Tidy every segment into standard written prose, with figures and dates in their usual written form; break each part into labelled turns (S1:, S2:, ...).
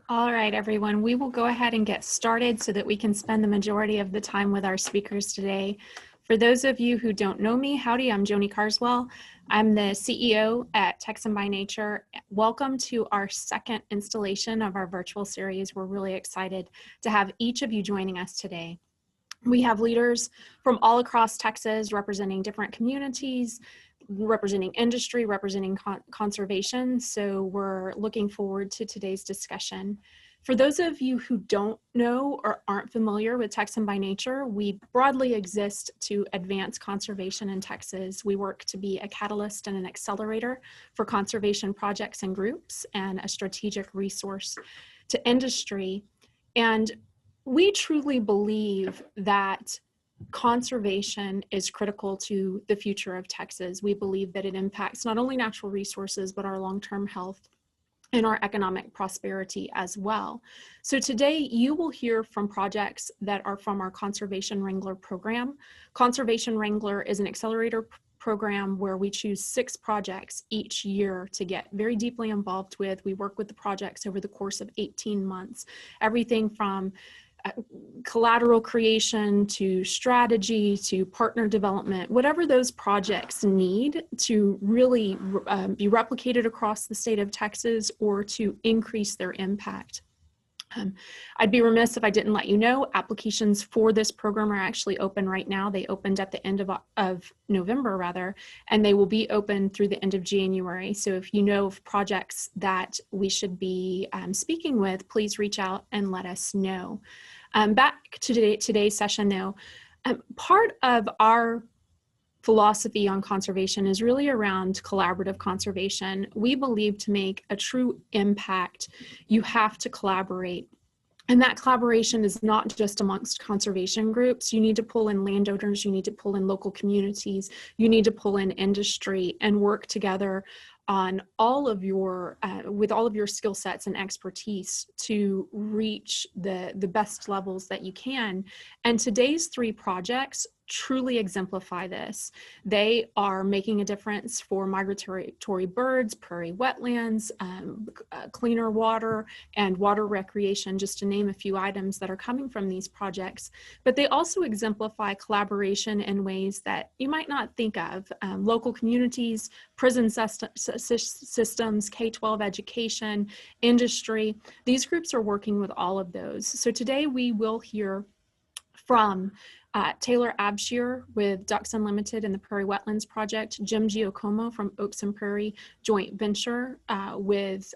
S1: All right, everyone, we will go ahead and get started so that we can spend the majority of the time with our speakers today. For those of you who don't know me, howdy, I'm Joni Carswell. I'm the CEO at TxN by Nature. Welcome to our second installation of our virtual series. We're really excited to have each of you joining us today. We have leaders from all across Texas representing different communities, representing industry, representing conservation. So we're looking forward to today's discussion. For those of you who don't know or aren't familiar with TxN by Nature, we broadly exist to advance conservation in Texas. We work to be a catalyst and an accelerator for conservation projects and groups and a strategic resource to industry. And we truly believe that conservation is critical to the future of Texas. We believe that it impacts not only natural resources, but our long-term health and our economic prosperity as well. So today you will hear from projects that are from our Conservation Wrangler program. Conservation Wrangler is an accelerator program where we choose 6 projects each year to get very deeply involved with. We work with the projects over the course of 18 months, everything from collateral creation to strategy to partner development, whatever those projects need to really be replicated across the state of Texas or to increase their impact. I'd be remiss if I didn't let you know applications for this program are actually open right now. They opened at the end of November rather, and they will be open through the end of January. So if you know of projects that we should be speaking with, please reach out and let us know. Back to today's session though, part of our philosophy on conservation is really around collaborative conservation. We believe to make a true impact, you have to collaborate. And that collaboration is not just amongst conservation groups. You need to pull in landowners, you need to pull in local communities, you need to pull in industry and work together on all of your, with all of your skill sets and expertise to reach the best levels that you can. And today's 3 projects truly exemplify this. They are making a difference for migratory birds, prairie wetlands, cleaner water, and water recreation, just to name a few items that are coming from these projects. But they also exemplify collaboration in ways that you might not think of. Local communities, prison systems, K-12 education, industry. These groups are working with all of those. So today we will hear from Taylor Abshire with Ducks Unlimited and the Prairie Wetlands Project, Jim Giacomo from Oaks and Prairie Joint Venture with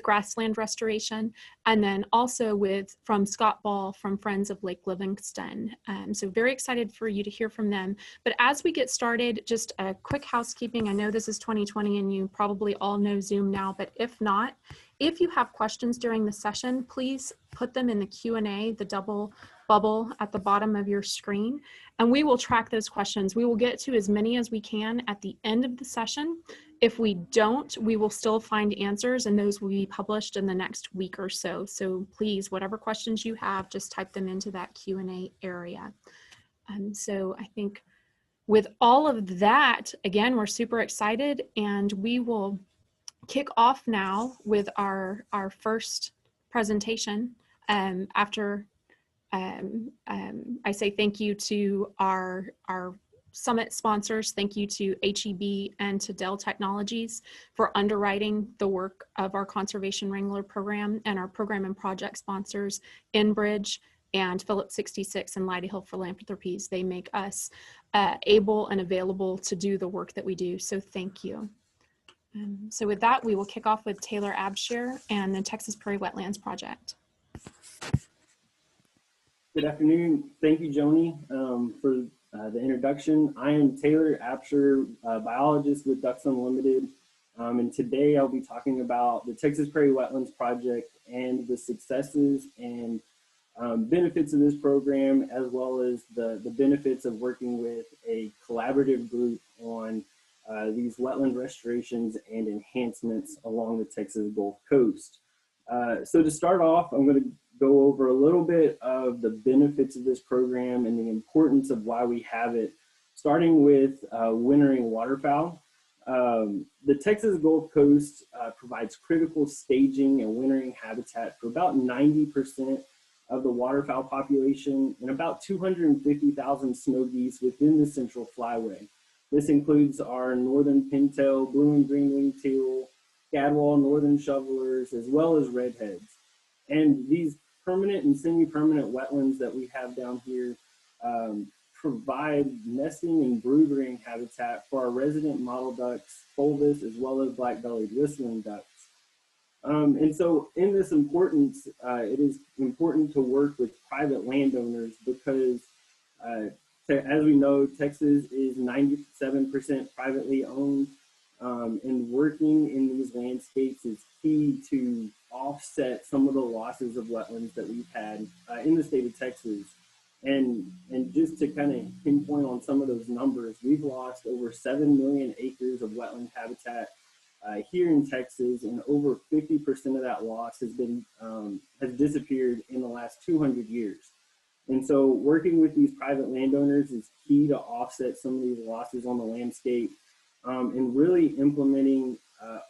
S1: Grassland Restoration, and then also from Scott Ball from Friends of Lake Livingston. So very excited for you to hear from them. But as we get started, just a quick housekeeping. I know this is 2020 and you probably all know Zoom now, but if not, if you have questions during the session, please put them in the Q&A, the double bubble at the bottom of your screen, and we will track those questions. We will get to as many as we can at the end of the session. If we don't, we will still find answers, and those will be published in the next week or so. So please, whatever questions you have, just type them into that Q&A area. So I think with all of that, again, we're super excited, and we will kick off now with our first presentation. After I say thank you to our summit sponsors. Thank you to HEB and to Dell Technologies for underwriting the work of our Conservation Wrangler program, and our program and project sponsors, Enbridge and Phillips 66 and Leidy Hill Philanthropies. They make us able and available to do the work that we do, so thank you. So with that, we will kick off with Taylor Abshire and the Texas Prairie Wetlands Project.
S2: Good afternoon. Thank you, Joni, for the introduction. I am Taylor Abshire, biologist with Ducks Unlimited, and today I'll be talking about the Texas Prairie Wetlands Project and the successes and benefits of this program, as well as the benefits of working with a collaborative group on these wetland restorations and enhancements along the Texas Gulf Coast. So to start off, I'm going to go over a little bit of the benefits of this program and the importance of why we have it, starting with wintering waterfowl. The Texas Gulf Coast provides critical staging and wintering habitat for about 90% of the waterfowl population and about 250,000 snow geese within the Central Flyway. This includes our northern pintail, blue and green winged teal, gadwall, northern shovelers, as well as redheads. And these permanent and semi-permanent wetlands that we have down here provide nesting and brood-rearing habitat for our resident mottle ducks, fulvous, as well as black-bellied whistling ducks. And so in this importance, it is important to work with private landowners because, as we know, Texas is 97% privately owned, and working in these landscapes is key to offset some of the losses of wetlands that we've had in the state of Texas. And just to kind of pinpoint on some of those numbers, we've lost over 7 million acres of wetland habitat here in Texas, and over 50% of that loss has disappeared in the last 200 years. And so working with these private landowners is key to offset some of these losses on the landscape, and really implementing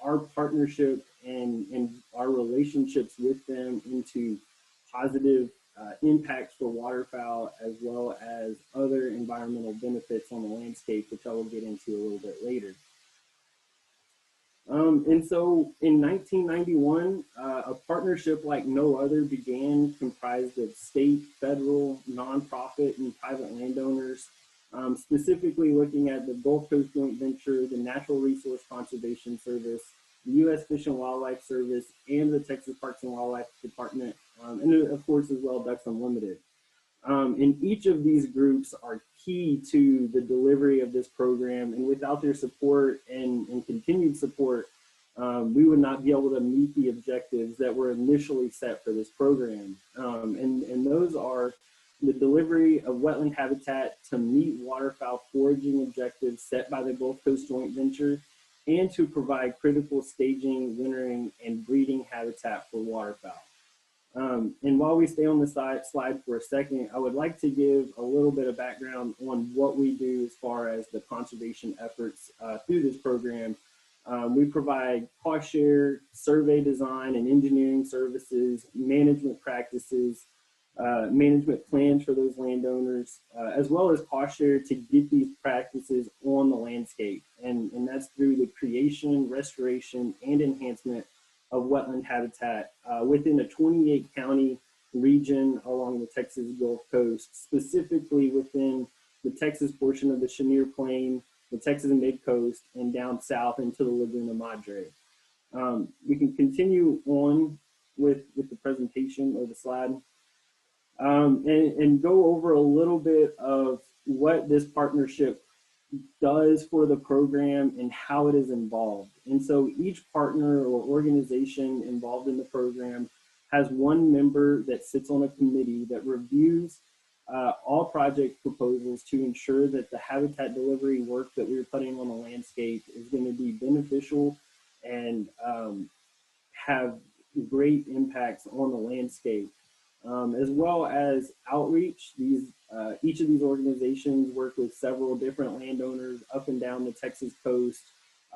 S2: our partnership and our relationships with them into positive impacts for waterfowl, as well as other environmental benefits on the landscape, which I will get into a little bit later. And so in 1991, a partnership like no other began, comprised of state, federal, nonprofit, and private landowners, specifically looking at the Gulf Coast Joint Venture, the Natural Resource Conservation Service, the U.S. Fish and Wildlife Service, and the Texas Parks and Wildlife Department, and of course as well Ducks Unlimited. And each of these groups are key to the delivery of this program, and without their support and continued support, we would not be able to meet the objectives that were initially set for this program. And those are the delivery of wetland habitat to meet waterfowl foraging objectives set by the Gulf Coast Joint Venture, and to provide critical staging, wintering, and breeding habitat for waterfowl. And while we stay on the slide for a second, I would like to give a little bit of background on what we do as far as the conservation efforts through this program. We provide cost share, survey design and engineering services, management practices, management plans for those landowners, as well as cost share to get these practices on the landscape. And that's through the creation, restoration, and enhancement of wetland habitat within a 28-county region along the Texas Gulf Coast, specifically within the Texas portion of the Chenier Plain, the Texas Mid-Coast, and down south into the Laguna Madre. We can continue on with the presentation or the slide, and go over a little bit of what this partnership does for the program and how it is involved. And so each partner or organization involved in the program has one member that sits on a committee that reviews all project proposals to ensure that the habitat delivery work that we're putting on the landscape is going to be beneficial and have great impacts on the landscape. As well as outreach. Each of these organizations work with several different landowners up and down the Texas coast,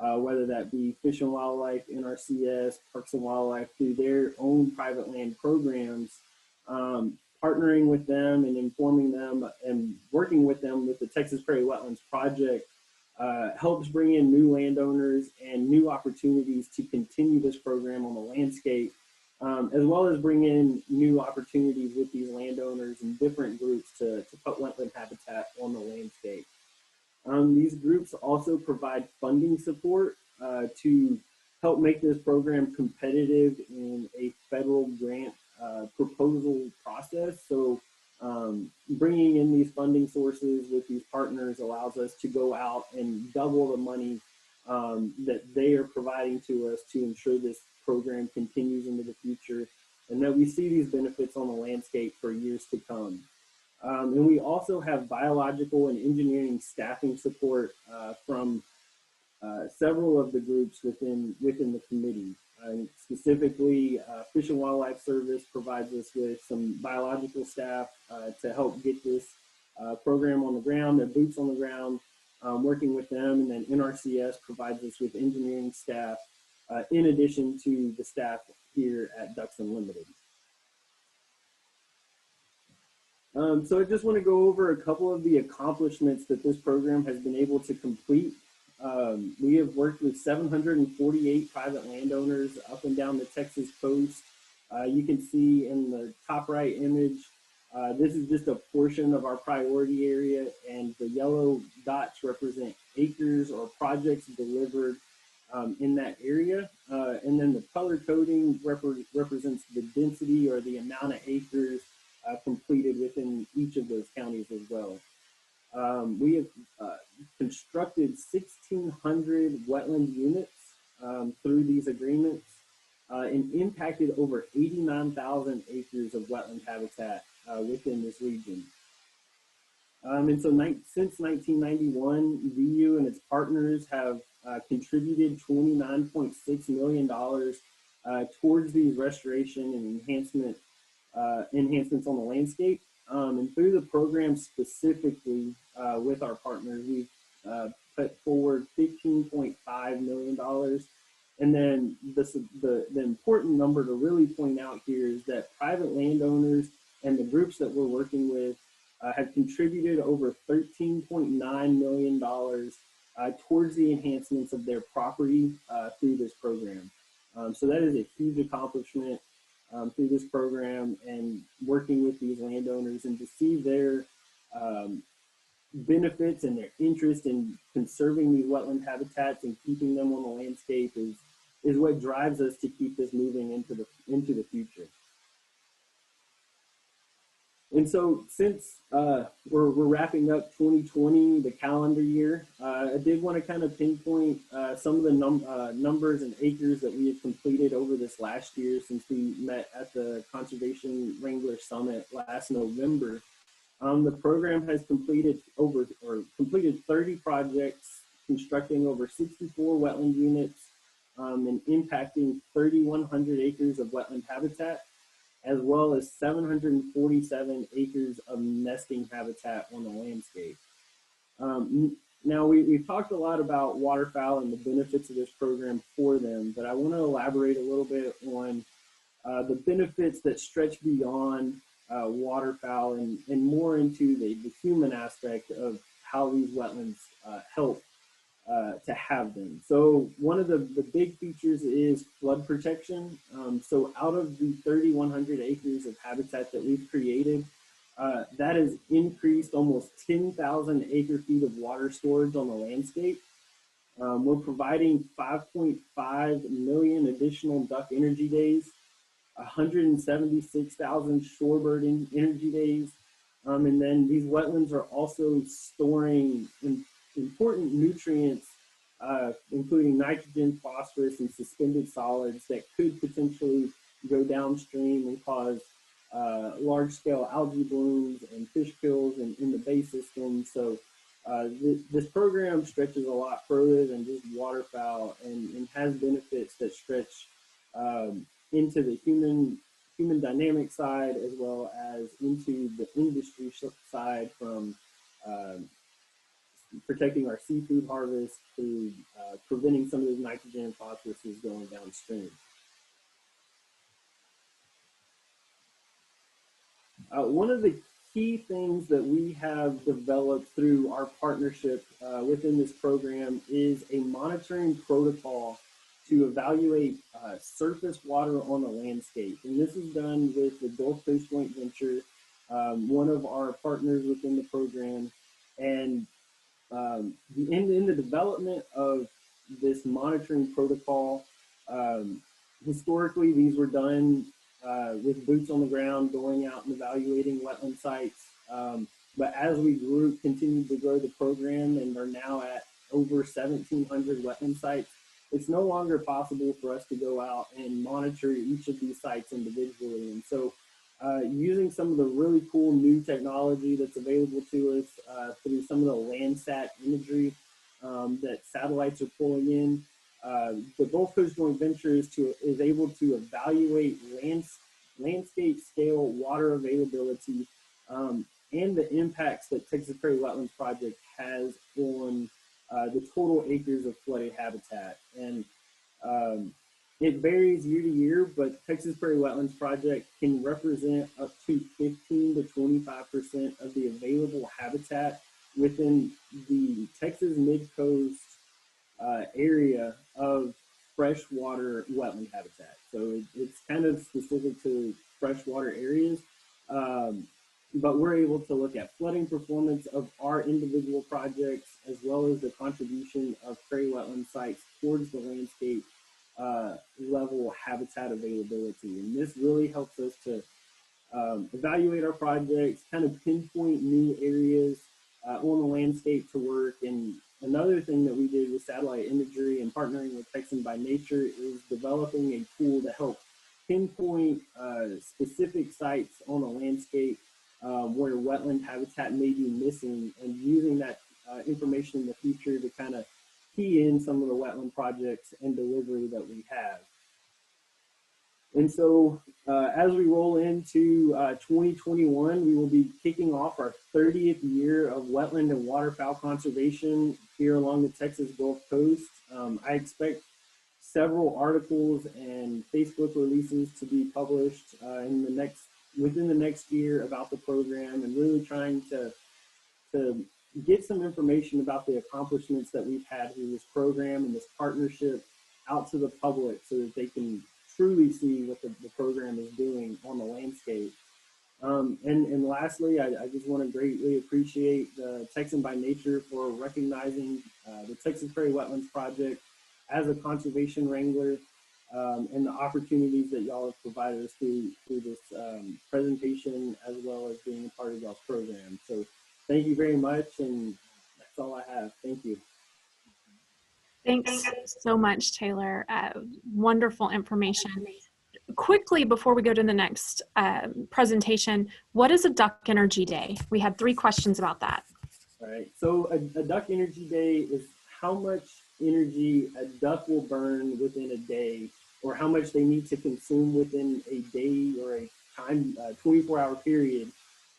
S2: whether that be Fish and Wildlife, NRCS, Parks and Wildlife, through their own private land programs, partnering with them and informing them and working with them with the Texas Prairie Wetlands Project helps bring in new landowners and new opportunities to continue this program on the landscape. As well as bring in new opportunities with these landowners and different groups to put wetland habitat on the landscape. These groups also provide funding support to help make this program competitive in a federal grant proposal process. So bringing in these funding sources with these partners allows us to go out and double the money that they are providing to us to ensure this program continues into the future, and that we see these benefits on the landscape for years to come. And we also have biological and engineering staffing support from several of the groups within the committee. Specifically, Fish and Wildlife Service provides us with some biological staff to help get this program on the ground, their boots on the ground. working with them, and then NRCS provides us with engineering staff in addition to the staff here at Ducks Unlimited. So I just want to go over a couple of the accomplishments that this program has been able to complete. We have worked with 748 private landowners up and down the Texas coast. You can see in the top right image, this is just a portion of our priority area, and the yellow dots represent acres or projects delivered in that area. And then the color coding represents the density or the amount of acres completed within each of those counties as well. We have constructed 1,600 wetland units through these agreements and impacted over 89,000 acres of wetland habitat within this region. And so since 1991, VU and its partners have contributed $29.6 million towards these restoration and enhancements on the landscape. And through the program specifically with our partners, we've put forward $15.5 million. And then the important number to really point out here is that private landowners and the groups that we're working with have contributed over $13.9 million towards the enhancements of their property through this program. So that is a huge accomplishment through this program and working with these landowners, and to see their benefits and their interest in conserving these wetland habitats and keeping them on the landscape is what drives us to keep this moving into the future. And so since we're wrapping up 2020, the calendar year, I did want to kind of pinpoint some of the numbers and acres that we have completed over this last year since we met at the Conservation Wrangler Summit last November. The program has completed 30 projects, constructing over 64 wetland units and impacting 3,100 acres of wetland habitat, as well as 747 acres of nesting habitat on the landscape. Now, we've talked a lot about waterfowl and the benefits of this program for them, but I want to elaborate a little bit on the benefits that stretch beyond waterfowl and more into the human aspect of how these wetlands help to have them. So one of the big features is flood protection. So out of the 3,100 acres of habitat that we've created, that has increased almost 10,000 acre feet of water storage on the landscape. We're providing 5.5 million additional duck energy days, 176,000 shorebird energy days. And then these wetlands are also storing important nutrients, including nitrogen, phosphorus, and suspended solids that could potentially go downstream and cause large-scale algae blooms and fish kills in the bay system. So this program stretches a lot further than just waterfowl and has benefits that stretch into the human dynamic side, as well as into the industry side, from protecting our seafood harvest to preventing some of those nitrogen and phosphorus going downstream. One of the key things that we have developed through our partnership within this program is a monitoring protocol to evaluate surface water on the landscape. And this is done with the Gulf Coast Joint Venture, one of our partners within the program. And in the development of this monitoring protocol, historically these were done with boots on the ground, going out and evaluating wetland sites. But as we continued to grow the program and are now at over 1,700 wetland sites, it's no longer possible for us to go out and monitor each of these sites individually. And so using some of the really cool new technology that's available to us through some of the Landsat imagery that satellites are pulling in, the Gulf Coast Joint Venture is able to evaluate landscape scale water availability and the impacts that Texas Prairie Wetlands Project has on the total acres of flooded habitat. And it varies year to year, but Texas Prairie Wetlands Project can represent up to 15 to 25% of the available habitat within the Texas Mid-Coast area of freshwater wetland habitat. So it's kind of specific to freshwater areas, but we're able to look at flooding performance of our individual projects as well as the contribution of prairie wetland sites towards the landscape level habitat availability. And this really helps us to evaluate our projects, kind of pinpoint new areas on the landscape to work. And another thing that we did with satellite imagery and partnering with TxN by Nature is developing a tool to help pinpoint specific sites on the landscape where wetland habitat may be missing, and using that information in the future to kind of key in some of the wetland projects and delivery that we have. And so as we roll into 2021, we will be kicking off our 30th year of wetland and waterfowl conservation here along the Texas Gulf Coast. I expect several articles and Facebook releases to be published within the next year about the program, and really trying to get some information about the accomplishments that we've had through this program and this partnership out to the public so that they can truly see what the program is doing on the landscape. And lastly, I just want to greatly appreciate TxN by Nature for recognizing the Texas Prairie Wetlands Project as a conservation wrangler, and the opportunities that y'all have provided us through this presentation, as well as being a part of y'all's program. So thank you very much, and that's all I have. Thank you.
S1: Thanks so much, Taylor. Wonderful information. Quickly, before we go to the next presentation, what is a Duck Energy Day? We had 3 questions about that.
S2: All right, so a Duck Energy Day is how much energy a duck will burn within a day, or how much they need to consume within a day or a time 24-hour period.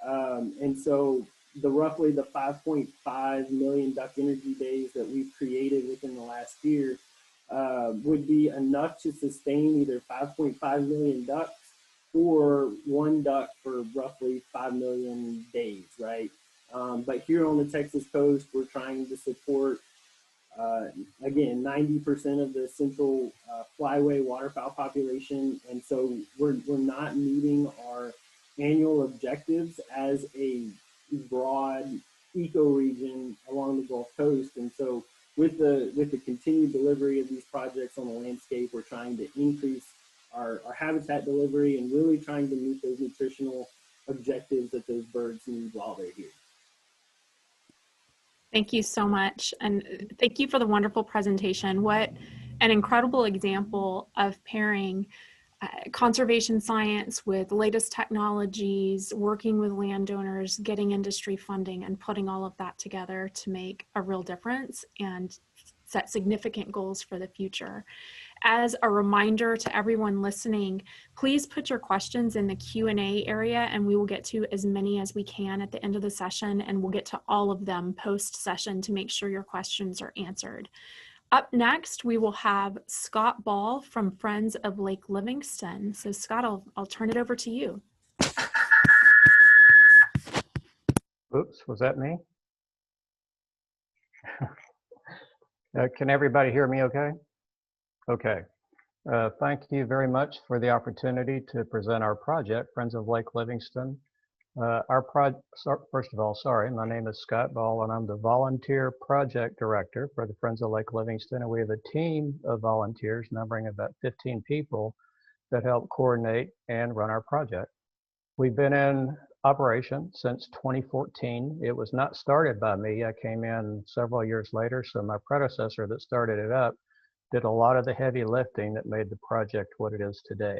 S2: And so roughly the 5.5 million duck energy days that we've created within the last year would be enough to sustain either 5.5 million ducks or 1 duck for roughly 5 million days, right? But here on the Texas coast, we're trying to support again, 90% of the central flyway waterfowl population. And so we're not meeting our annual objectives as a broad ecoregion along the Gulf Coast. And so with the continued delivery of these projects on the landscape, we're trying to increase our habitat delivery and really trying to meet those nutritional objectives that those birds need while they're here.
S1: Thank you so much. And thank you for the wonderful presentation. What an incredible example of pairing conservation science with latest technologies, working with landowners, getting industry funding, and putting all of that together to make a real difference and set significant goals for the future. As a reminder to everyone listening, please put your questions in the Q&A area, and we will get to as many as we can at the end of the session, and we'll get to all of them post-session to make sure your questions are answered. Up next, we will have Scott Ball from Friends of Lake Livingston. So Scott, I'll turn it over to you.
S3: Oops, was that me? Can everybody hear me okay? Okay. Thank you very much for the opportunity to present our project, Friends of Lake Livingston. First of all, sorry, my name is Scott Ball, and I'm the Volunteer Project Director for the Friends of Lake Livingston, and we have a team of volunteers numbering about 15 people that help coordinate and run our project. We've been in operation since 2014. It was not started by me. I came in several years later, so my predecessor that started it up did a lot of the heavy lifting that made the project what it is today.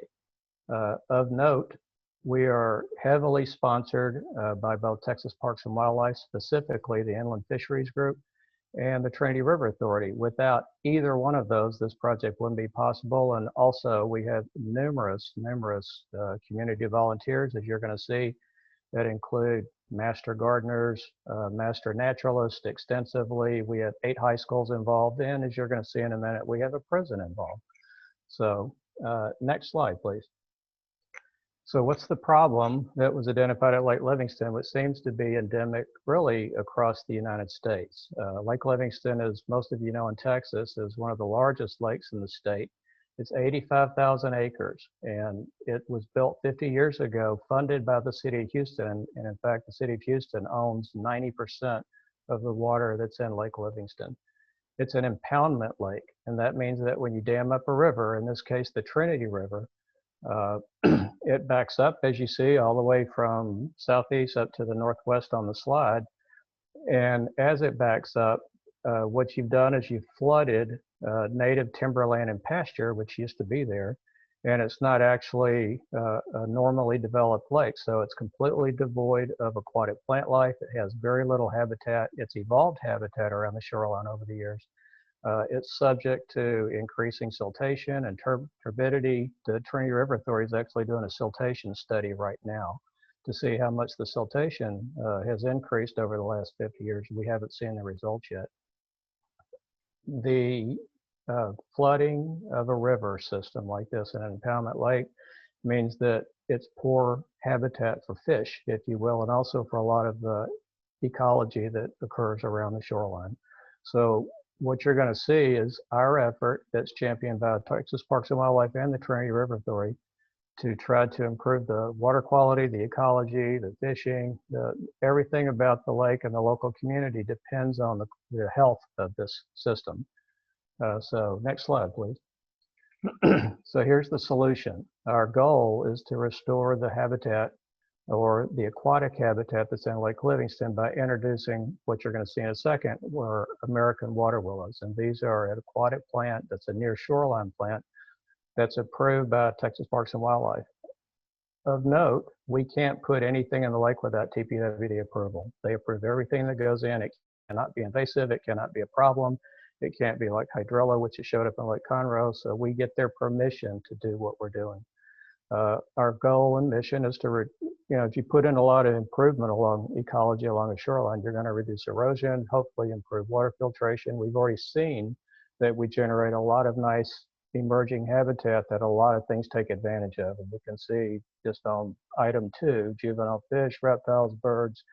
S3: Of note, we are heavily sponsored by both Texas Parks and Wildlife, specifically the Inland Fisheries Group and the Trinity River Authority. Without either one of those, this project wouldn't be possible. And also we have numerous community volunteers, as you're going to see, that include master gardeners, master naturalists extensively. We have 8 high schools involved, and as you're going to see in a minute, we have a prison involved. So next slide, please. So what's the problem that was identified at Lake Livingston, which seems to be endemic really across the United States? Lake Livingston, as most of you know in Texas, is one of the largest lakes in the state. It's 85,000 acres, and it was built 50 years ago, funded by the city of Houston, and in fact, the city of Houston owns 90% of the water that's in Lake Livingston. It's an impoundment lake, and that means that when you dam up a river, in this case, the Trinity River, it backs up, as you see, all the way from southeast up to the northwest on the slide. And as it backs up, what you've done is you've flooded native timberland and pasture, which used to be there, and it's not actually a normally developed lake. So it's completely devoid of aquatic plant life. It has very little habitat. It's evolved habitat around the shoreline over the years. It's subject to increasing siltation and turbidity. The Trinity River Authority is actually doing a siltation study right now to see how much the siltation has increased over the last 50 years. We haven't seen the results yet. The flooding of a river system like this in an impoundment lake means that it's poor habitat for fish, if you will, and also for a lot of the ecology that occurs around the shoreline. So what you're going to see is our effort that's championed by Texas Parks and Wildlife and the Trinity River Authority to try to improve the water quality, the ecology, the fishing, everything about the lake and the local community depends on the health of this system. So next slide, please. So here's the solution. Our goal is to restore the habitat or the aquatic habitat that's in Lake Livingston by introducing what you're going to see in a second, were American water willows. And these are an aquatic plant that's a near shoreline plant that's approved by Texas Parks and Wildlife. Of note, we can't put anything in the lake without TPWD approval. They approve everything that goes in. It cannot be invasive. It cannot be a problem. It can't be like hydrilla, which has showed up in Lake Conroe. So we get their permission to do what we're doing. Our goal and mission is to, if you put in a lot of improvement along ecology along the shoreline, you're going to reduce erosion, hopefully improve water filtration. We've already seen that we generate a lot of nice emerging habitat that a lot of things take advantage of. And we can see just on item 2, juvenile fish, reptiles, birds.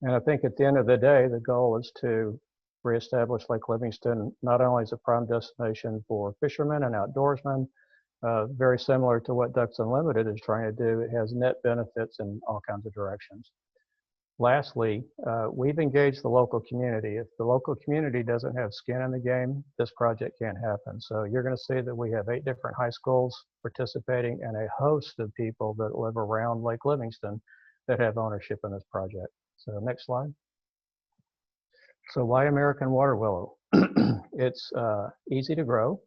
S3: And I think at the end of the day, the goal is to reestablish Lake Livingston not only as a prime destination for fishermen and outdoorsmen, very similar to what Ducks Unlimited is trying to do. It has net benefits in all kinds of directions. Lastly, we've engaged the local community. If the local community doesn't have skin in the game, this project can't happen. So you're going to see that we have 8 different high schools participating and a host of people that live around Lake Livingston that have ownership in this project. So next slide. So why American water willow? It's easy to grow.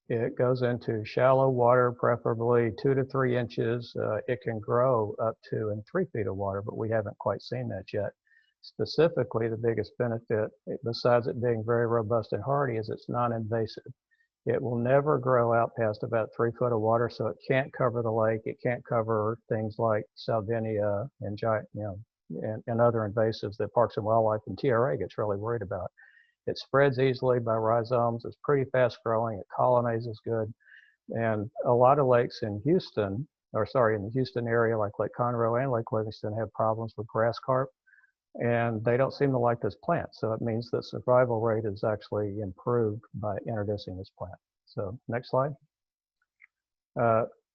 S3: It goes into shallow water, preferably 2 to 3 inches. It can grow up to 3 feet of water, but we haven't quite seen that yet. Specifically, the biggest benefit, besides it being very robust and hardy, is it's non-invasive. It will never grow out past about 3 foot of water, so it can't cover the lake. It can't cover things like salvinia and giant, and other invasives that Parks and Wildlife and TRA gets really worried about. It spreads easily by rhizomes. It's pretty fast growing. It colonizes good. And a lot of lakes in Houston, in the Houston area, like Lake Conroe and Lake Livingston, have problems with grass carp. And they don't seem to like this plant. So it means the survival rate is actually improved by introducing this plant. So next slide.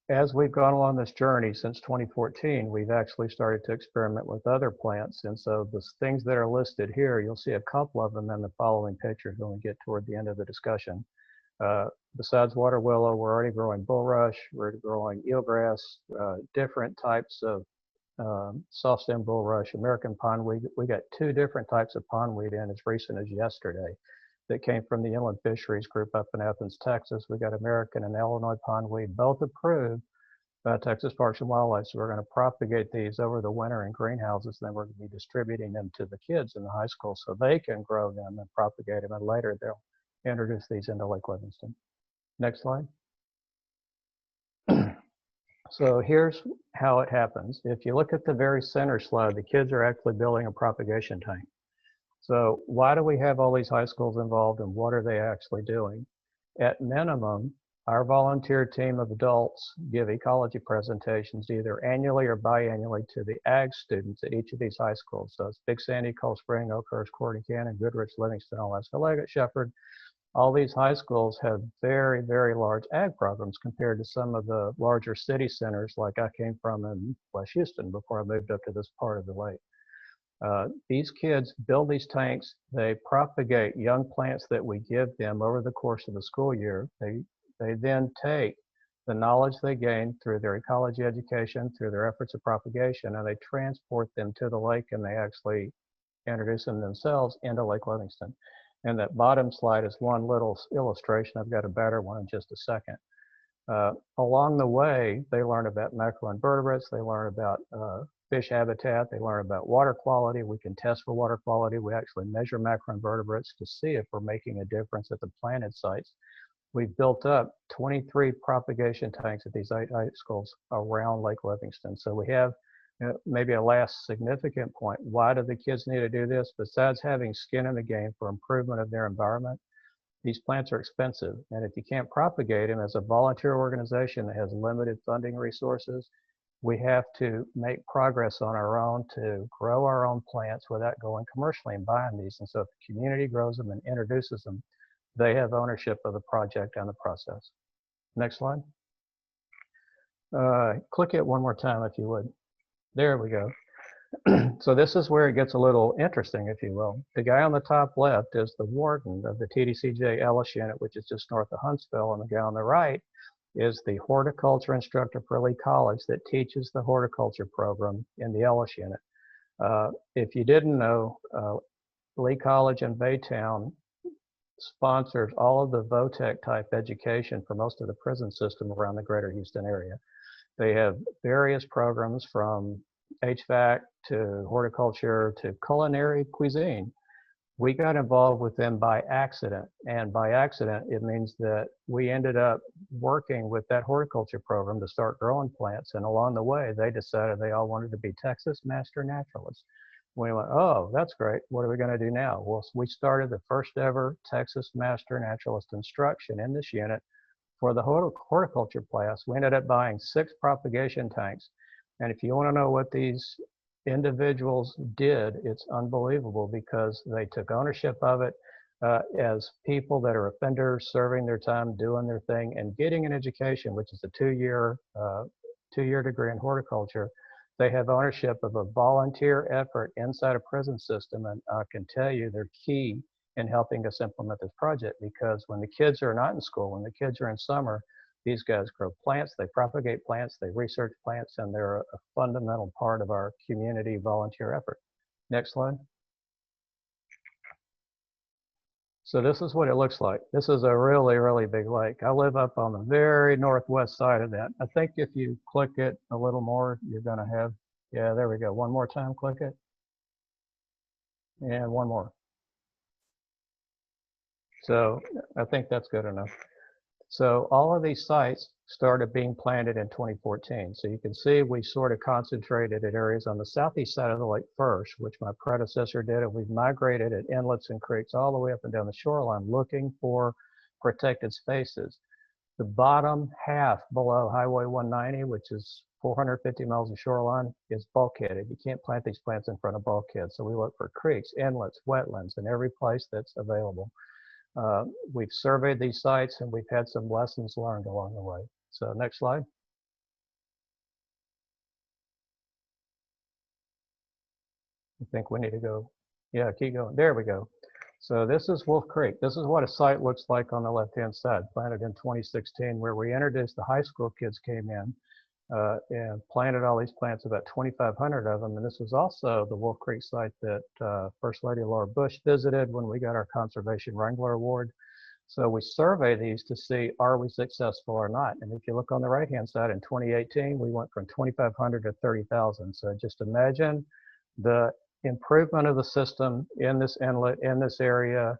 S3: As we've gone along this journey since 2014, we've actually started to experiment with other plants. And so the things that are listed here, you'll see a couple of them in the following pictures when we get toward the end of the discussion. Besides water willow, we're already growing bulrush, we're growing eelgrass, different types of soft stem bulrush, American pondweed. We got 2 different types of pondweed in as recent as yesterday that came from the Inland Fisheries Group up in Athens, Texas. We got American and Illinois pondweed, both approved by Texas Parks and Wildlife. So we're going to propagate these over the winter in greenhouses. Then we're going to be distributing them to the kids in the high school so they can grow them and propagate them. And later they'll introduce these into Lake Livingston. Next slide. So here's how it happens. If you look at the very center slide, the kids are actually building a propagation tank. So why do we have all these high schools involved, and what are they actually doing? At minimum, our volunteer team of adults give ecology presentations either annually or biannually to the ag students at each of these high schools. So it's Big Sandy, Cold Spring, Oakhurst, Cordy Cannon, Goodrich, Livingston, Alaska Leggett, Shepherd. All these high schools have very, very large ag programs compared to some of the larger city centers like I came from in West Houston before I moved up to this part of the lake. These kids build these tanks, they propagate young plants that we give them over the course of the school year. They then take the knowledge they gain through their ecology education, through their efforts of propagation, and they transport them to the lake, and they actually introduce them themselves into Lake Livingston. And that bottom slide is one little illustration. I've got a better one in just a second. Along the way, they learn about macroinvertebrates, they learn about fish habitat, they learn about water quality. We can test for water quality. We actually measure macroinvertebrates to see if we're making a difference at the planted sites. We've built up 23 propagation tanks at these 8 high schools around Lake Livingston. So we have maybe a last significant point. Why do the kids need to do this? Besides having skin in the game for improvement of their environment, these plants are expensive. And if you can't propagate them as a volunteer organization that has limited funding resources, we have to make progress on our own to grow our own plants without going commercially and buying these. And so if the community grows them and introduces them, they have ownership of the project and the process. Next slide. Click it one more time if you would. There we go. So this is where it gets a little interesting, if you will. The guy on the top left is the warden of the TDCJ Ellis unit, which is just north of Huntsville, and the guy on the right is the horticulture instructor for Lee College that teaches the horticulture program in the Ellis unit. If you didn't know, Lee College in Baytown sponsors all of the VOTEC type education for most of the prison system around the greater Houston area. They have various programs from HVAC to horticulture to culinary cuisine. We got involved with them by accident, and by accident it means that we ended up working with that horticulture program to start growing plants, and along the way they decided they all wanted to be Texas Master Naturalists. We went, oh, that's great, what are we going to do now? Well, we started the first ever Texas Master Naturalist instruction in this unit for the horticulture class. We ended up buying 6 propagation tanks, and if you want to know what these individuals did, it's unbelievable because they took ownership of it as people that are offenders, serving their time, doing their thing, and getting an education, which is a two-year degree in horticulture. They have ownership of a volunteer effort inside a prison system, and I can tell you they're key in helping us implement this project, because when the kids are not in school, when the kids are in summer, these guys grow plants, they propagate plants, they research plants, and they're a fundamental part of our community volunteer effort. Next slide. So this is what it looks like. This is a really, really big lake. I live up on the very northwest side of that. I think if you click it a little more, you're gonna have, yeah, there we go. One more time, click it. And one more. So I think that's good enough. So all of these sites started being planted in 2014. So you can see we sort of concentrated at areas on the southeast side of the lake first, which my predecessor did, and we've migrated at inlets and creeks all the way up and down the shoreline looking for protected spaces. The bottom half below Highway 190, which is 450 miles of shoreline, is bulkheaded. You can't plant these plants in front of bulkheads. So we look for creeks, inlets, wetlands, and every place that's available. We've surveyed these sites and we've had some lessons learned along the way. So next slide. I think we need to go, yeah, keep going. There we go. So this is Wolf Creek. This is what a site looks like on the left-hand side, planted in 2016, where we introduced the high school kids came in and planted all these plants, about 2,500 of them. And this was also the Wolf Creek site that First Lady Laura Bush visited when we got our Conservation Wrangler Award. So we survey these to see, are we successful or not? And if you look on the right-hand side, in 2018, we went from 2,500 to 30,000. So just imagine the improvement of the system in this inlet, in this area,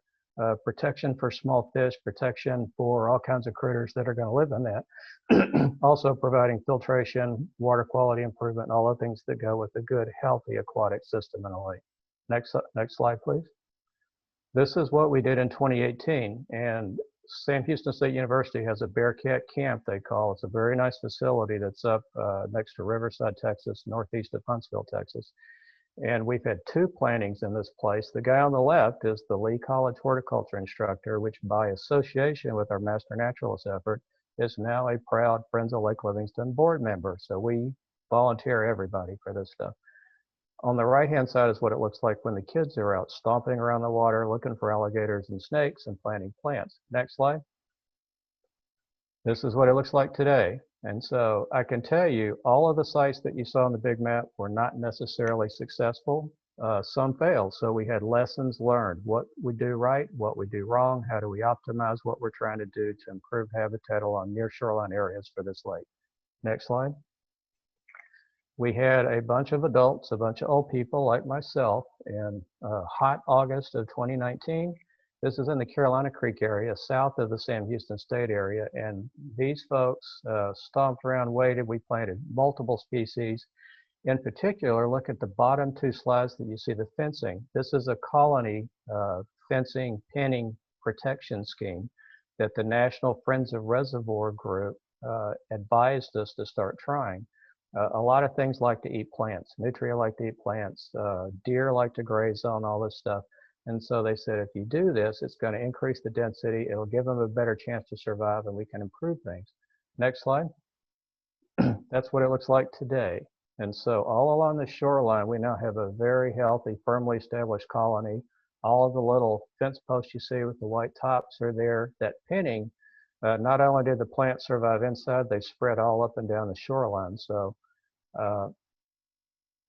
S3: protection for small fish, protection for all kinds of critters that are going to live in that. Also providing filtration, water quality improvement, and all the things that go with a good, healthy aquatic system in a lake. Next slide, please. This is what we did in 2018, and Sam Houston State University has a Bearcat Camp, they call it. It's a very nice facility that's up next to Riverside, Texas, northeast of Huntsville, Texas. And we've had 2 plantings in this place. The guy on the left is the Lee College horticulture instructor, which by association with our Master Naturalist effort is now a proud Friends of Lake Livingston board member. So we volunteer everybody for this stuff. On the right-hand side is what it looks like when the kids are out stomping around the water, looking for alligators and snakes and planting plants. Next slide. This is what it looks like today. And so I can tell you all of the sites that you saw on the big map were not necessarily successful. Some failed. So we had lessons learned, what we do right, what we do wrong, how do we optimize what we're trying to do to improve habitat along near shoreline areas for this lake. Next slide. We had a bunch of adults, a bunch of old people like myself in hot August of 2019. This is in the Carolina Creek area, south of the Sam Houston State area. And these folks stomped around, waited. We planted multiple species. In particular, look at the bottom 2 slides that you see the fencing. This is a colony fencing pinning protection scheme that the National Friends of Reservoir group advised us to start trying. A lot of things like to eat plants. Nutria like to eat plants. Deer like to graze on all this stuff. And so they said, if you do this, it's going to increase the density. It'll give them a better chance to survive, and we can improve things. Next slide. That's what it looks like today. And so all along the shoreline, we now have a very healthy, firmly established colony. All of the little fence posts you see with the white tops are there. That pinning, not only did the plants survive inside, they spread all up and down the shoreline. So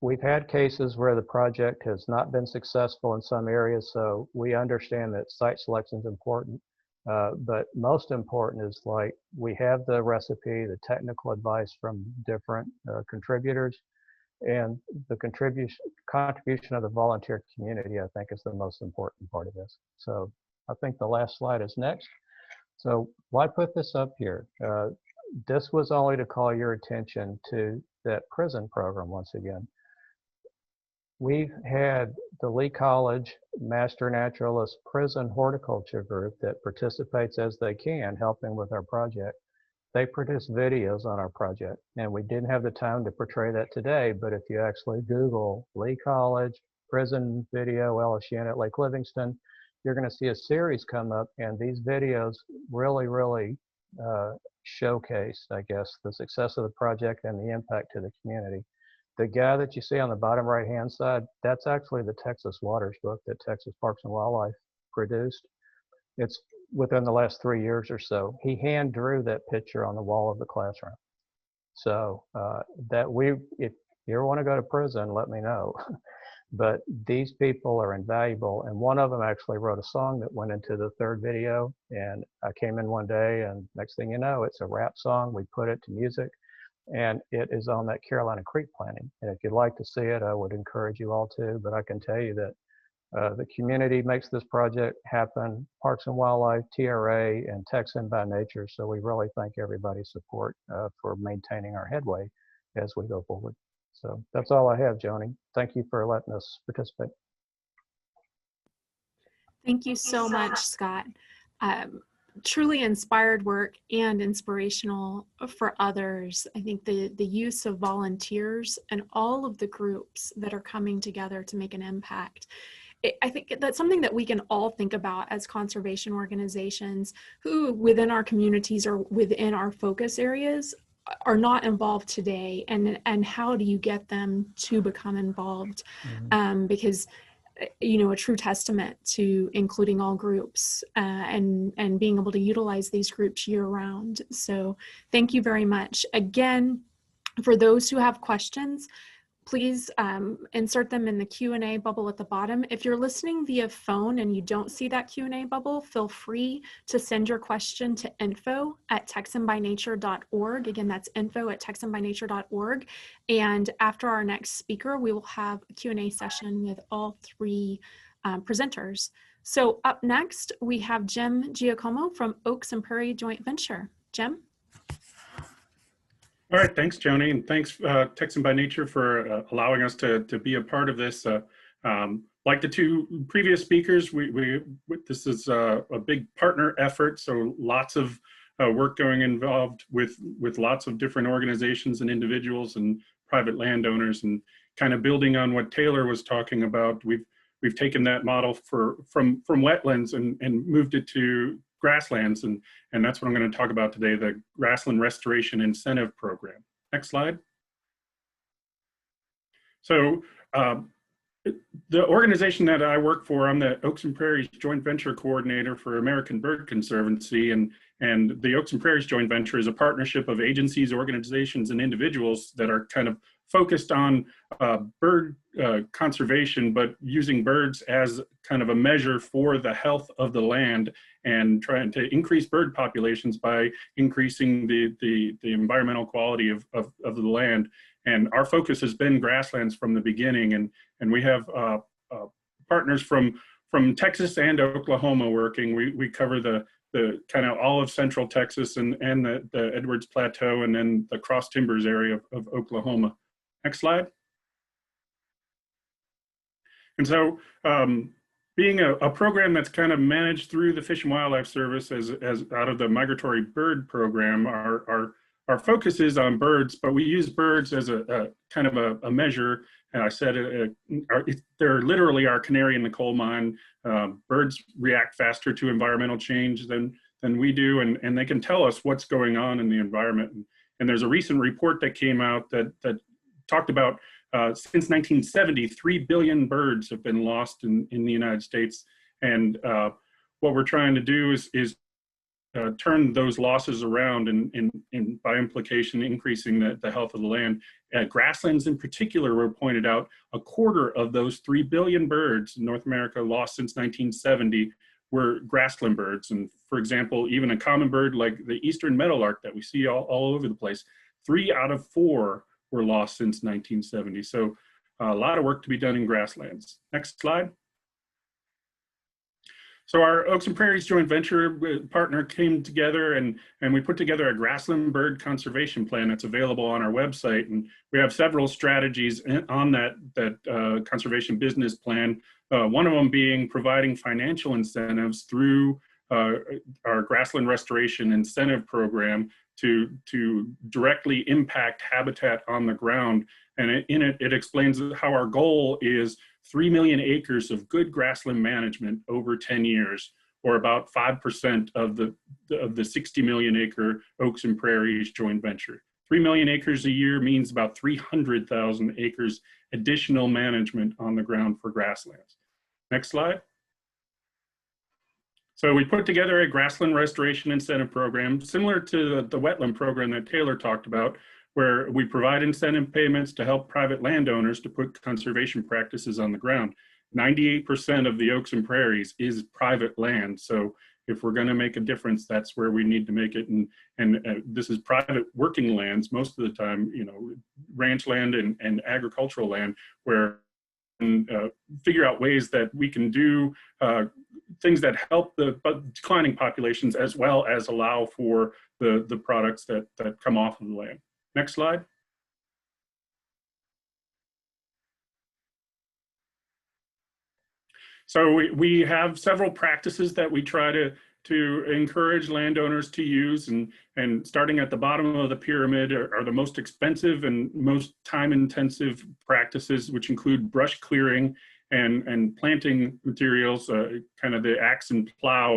S3: we've had cases where the project has not been successful in some areas, so we understand that site selection is important. But most important is, like, we have the recipe, the technical advice from different contributors, and the contribution of the volunteer community, I think, is the most important part of this. So I think the last slide is next. So why put this up here? This was only to call your attention to that prison program once again. We've had the Lee College Master Naturalist Prison Horticulture Group that participates as they can, helping with our project. They produce videos on our project, and we didn't have the time to portray that today, but if you actually Google Lee College Prison Video LSUN at Lake Livingston, you're going to see a series come up, and these videos really showcase, I guess, the success of the project and the impact to the community. The guy that you see on the bottom right-hand side, that's actually the Texas Waters book that Texas Parks and Wildlife produced. It's within the last 3 years or so. He hand drew that picture on the wall of the classroom. So if you ever want to go to prison, let me know. But these people are invaluable. And one of them actually wrote a song that went into the 3rd video. And I came in one day, and next thing you know, it's a rap song. We put it to music, and it is on that Carolina Creek planting. And if you'd like to see it, I would encourage you all to. But I can tell you that the community makes this project happen, Parks and Wildlife, TRA, and TxN by Nature. So we really thank everybody's support for maintaining our headway as we go forward. So that's all I have, Joni. Thank you for letting us participate.
S1: Thank you so much, Scott. Truly inspired work and inspirational for others. I think the use of volunteers and all of the groups that are coming together to make an impact. I think that's something that we can all think about as conservation organizations who within our communities or within our focus areas are not involved today, and how do you get them to become involved? Because a true testament to including all groups and being able to utilize these groups year round. So thank you very much. Again, for those who have questions, please insert them in the Q&A bubble at the bottom. If you're listening via phone and you don't see that Q&A bubble, feel free to send your question to info@texanbynature.org. Again, that's info@texanbynature.org. And after our next speaker, we will have a Q&A session with all 3 presenters. So up next, we have Jim Giacomo from Oaks and Prairie Joint Venture. Jim?
S4: All right, thanks, Joni, and thanks, TxN by Nature, for allowing us to be a part of this. Like the two previous speakers, this is a big partner effort, so lots of work going involved with lots of different organizations and individuals and private landowners, and kind of building on what Taylor was talking about. We've taken that model from wetlands and moved it to grasslands, and that's what I'm going to talk about today, the Grassland Restoration Incentive Program. Next slide. So the organization that I work for, I'm the Oaks and Prairies Joint Venture Coordinator for American Bird Conservancy, and the Oaks and Prairies Joint Venture is a partnership of agencies, organizations, and individuals that are kind of focused on bird conservation, but using birds as kind of a measure for the health of the land, and trying to increase bird populations by increasing the environmental quality of the land. And our focus has been grasslands from the beginning, and we have partners from Texas and Oklahoma working. We cover the kind of all of central Texas and the Edwards Plateau, and then the Cross Timbers area of Oklahoma. Next slide. And so being a program that's kind of managed through the Fish and Wildlife Service as out of the Migratory Bird Program, our focus is on birds, but we use birds as a kind of a measure. And I said they're literally our canary in the coal mine. Birds react faster to environmental change than we do, and they can tell us what's going on in the environment. And there's a recent report that came out that talked about since 1970, 3 billion birds have been lost in the United States. And what we're trying to do is turn those losses around, and by implication, increasing the health of the land. Grasslands in particular were pointed out. A quarter of those 3 billion birds in North America lost since 1970 were grassland birds. And for example, even a common bird like the eastern meadowlark that we see all over the place, 3 out of 4 were lost since 1970. So a lot of work to be done in grasslands. Next slide. So our Oaks and Prairies joint venture partner came together, and we put together a grassland bird conservation plan that's available on our website. And we have several strategies on that conservation business plan. One of them being providing financial incentives through our Grassland Restoration Incentive Program to directly impact habitat on the ground. And in it, it explains how our goal is 3 million acres of good grassland management over 10 years, or about 5% of the 60 million acre Oaks and Prairies joint venture. 3 million acres a year means about 300,000 acres additional management on the ground for grasslands. Next slide. So we put together a Grassland Restoration Incentive Program, similar to the wetland program that Taylor talked about, where we provide incentive payments to help private landowners to put conservation practices on the ground. 98% of the Oaks and Prairies is private land. So if we're going to make a difference, that's where we need to make it. And this is private working lands most of the time, you know, ranch land and agricultural land, where figure out ways that we can do things that help the declining populations, as well as allow for the products that come off of the land. Next slide. So we have several practices that we try to encourage landowners to use, and starting at the bottom of the pyramid are the most expensive and most time-intensive practices, which include brush clearing and planting materials, kind of the axe and plow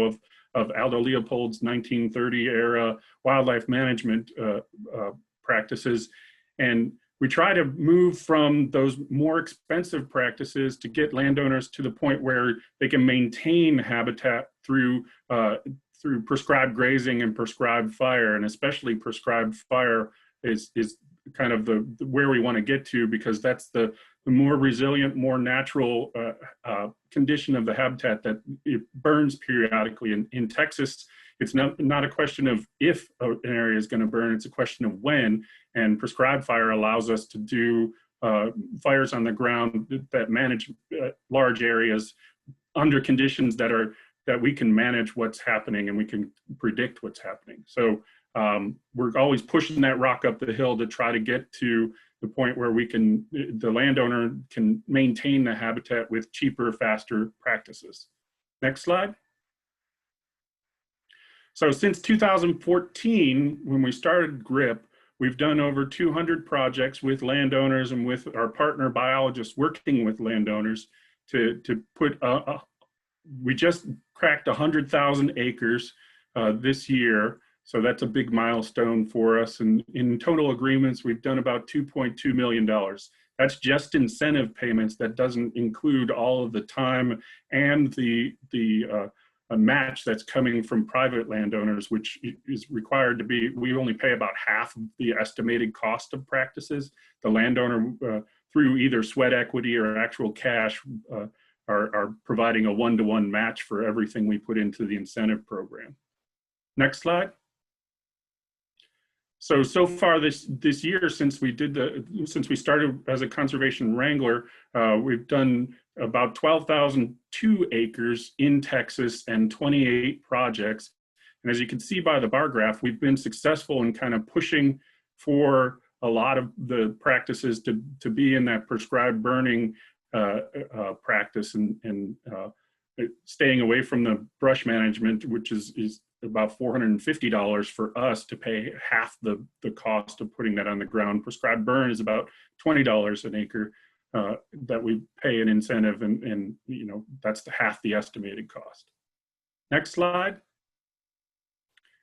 S4: of Aldo Leopold's 1930 era wildlife management practices. And we try to move from those more expensive practices to get landowners to the point where they can maintain habitat through prescribed grazing and prescribed fire. And especially prescribed fire is kind of where we want to get to, because that's the more resilient, more natural condition of the habitat that it burns periodically. In Texas, it's not a question of if an area is going to burn, it's a question of when. And prescribed fire allows us to do fires on the ground that manage large areas under conditions that we can manage what's happening and we can predict what's happening. So we're always pushing that rock up the hill to try to get to the point where the landowner can maintain the habitat with cheaper, faster practices. Next slide. So since 2014, when we started GRIP, we've done over 200 projects with landowners and with our partner biologists working with landowners to put, we just cracked 100,000 acres this year. So that's a big milestone for us. And in total agreements, we've done about $2.2 million. That's just incentive payments. That doesn't include all of the time and the match that's coming from private landowners, which is required to be, we only pay about half of the estimated cost of practices. The landowner, through either sweat equity or actual cash, are providing a one-to-one match for everything we put into the incentive program. Next slide. So far this year, since we started as a conservation wrangler, we've done about 12,002 acres in Texas and 28 projects. And as you can see by the bar graph, we've been successful in kind of pushing for a lot of the practices to be in that prescribed burning practice and staying away from the brush management, which is about $450 for us to pay half the cost of putting that on the ground. Prescribed burn is about $20 an acre that we pay an incentive, and you know, that's half the estimated cost. Next slide.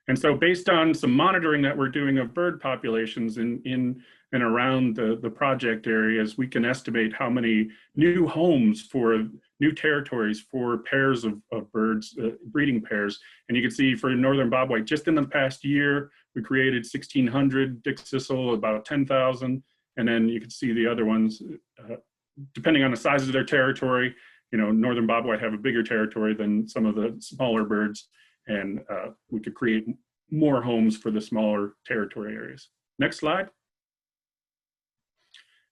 S4: And so based on some monitoring that we're doing of bird populations in and around the project areas, we can estimate how many new homes for new territories for pairs of birds, breeding pairs. And you can see for northern bobwhite, just in the past year, we created 1,600, dickcissel about 10,000. And then you can see the other ones, depending on the size of their territory. You know, northern bobwhite have a bigger territory than some of the smaller birds. And we could create more homes for the smaller territory areas. Next slide.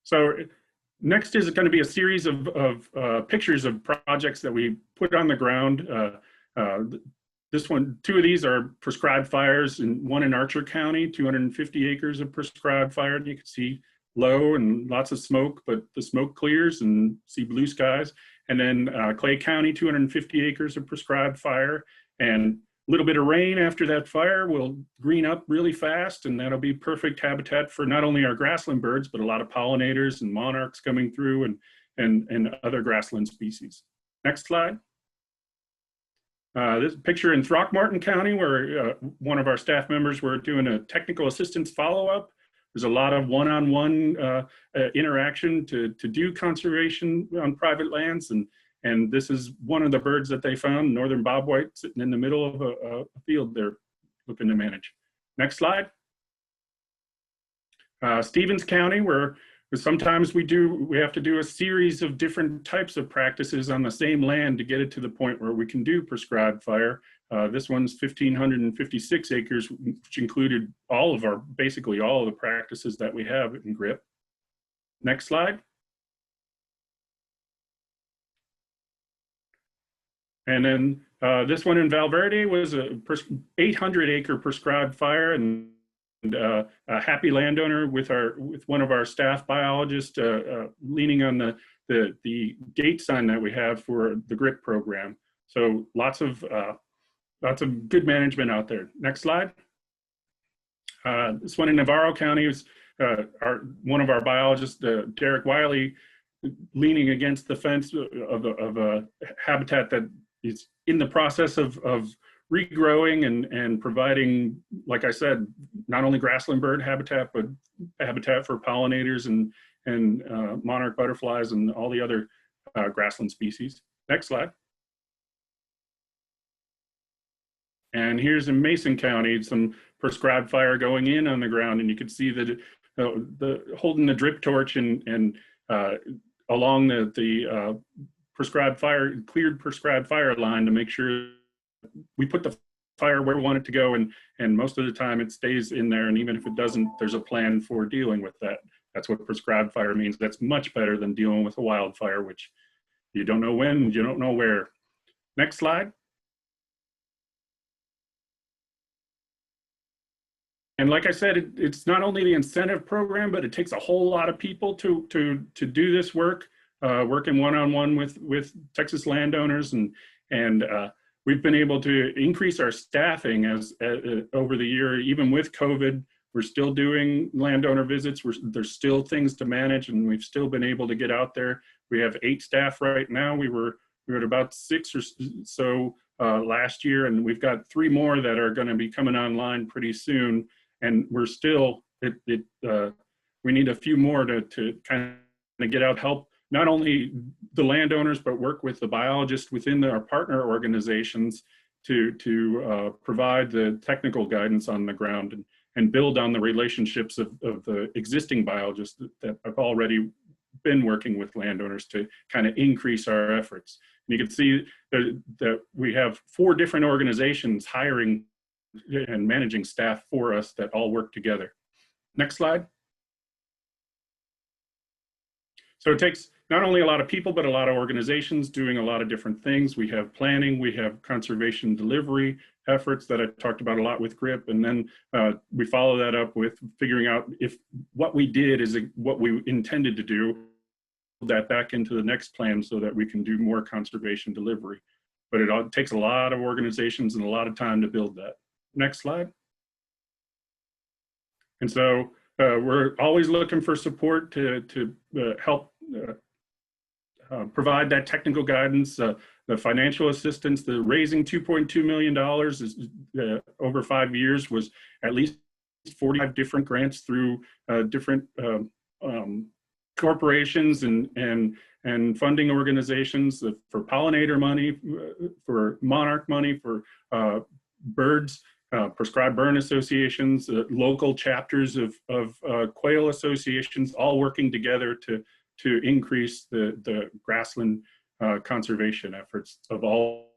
S4: So next is going to be a series of pictures of projects that we put on the ground. This one, two of these are prescribed fires, and one in Archer County, 250 acres of prescribed fire. And you can see low and lots of smoke, but the smoke clears and see blue skies. And then Clay County, 250 acres of prescribed fire. And a little bit of rain after that fire will green up really fast, and that'll be perfect habitat for not only our grassland birds, but a lot of pollinators and monarchs coming through and other grassland species. Next slide. This picture in Throckmorton County, where one of our staff members were doing a technical assistance follow-up. There's a lot of one-on-one interaction to do conservation on private lands, and this is one of the birds that they found, northern bobwhite, sitting in the middle of a field they're looking to manage. Next slide. Stevens County, where sometimes we have to do a series of different types of practices on the same land to get it to the point where we can do prescribed fire. This one's 1,556 acres, which included basically all of the practices that we have in GRIP. Next slide. And then this one in Valverde was a 800-acre prescribed fire, and a happy landowner with one of our staff biologists leaning on the gate sign that we have for the GRIP program. So lots of good management out there. Next slide. This one in Navarro County is one of our biologists, Derek Wiley, leaning against the fence of a habitat that is in the process of regrowing and providing, like I said, not only grassland bird habitat, but habitat for pollinators and monarch butterflies and all the other grassland species. Next slide. And here's in Mason County, some prescribed fire going in on the ground, and you can see that holding the drip torch and along the cleared prescribed fire line to make sure we put the fire where we want it to go, and most of the time it stays in there, and even if it doesn't, there's a plan for dealing with that. That's what prescribed fire means. That's much better than dealing with a wildfire, which you don't know when, you don't know where. Next slide. And like I said, it's not only the incentive program, but it takes a whole lot of people to do this work, working one-on-one with Texas landowners, and we've been able to increase our staffing as over the year. Even with COVID, we're still doing landowner visits. There's still things to manage, and we've still been able to get out there. We have 8 staff right now. We were at about 6 or so last year, and we've got 3 more that are going to be coming online pretty soon. And we're still, we need a few more to kind of get out, help not only the landowners, but work with the biologists within our partner organizations to provide the technical guidance on the ground and build on the relationships of the existing biologists that have already been working with landowners to kind of increase our efforts. And you can see that we have 4 different organizations hiring and managing staff for us that all work together. Next slide. So it takes not only a lot of people, but a lot of organizations doing a lot of different things. We have planning, we have conservation delivery efforts that I talked about a lot with GRIP, and then we follow that up with figuring out if what we did is what we intended to do, that back into the next plan so that we can do more conservation delivery. But it takes a lot of organizations and a lot of time to build that. Next slide. And so we're always looking for support to help provide that technical guidance, the financial assistance. The raising $2.2 million is, over 5 years was at least 45 different grants through different corporations and funding organizations for pollinator money, for monarch money, for birds, prescribed burn associations, local chapters of quail associations, all working together to increase the grassland conservation efforts of all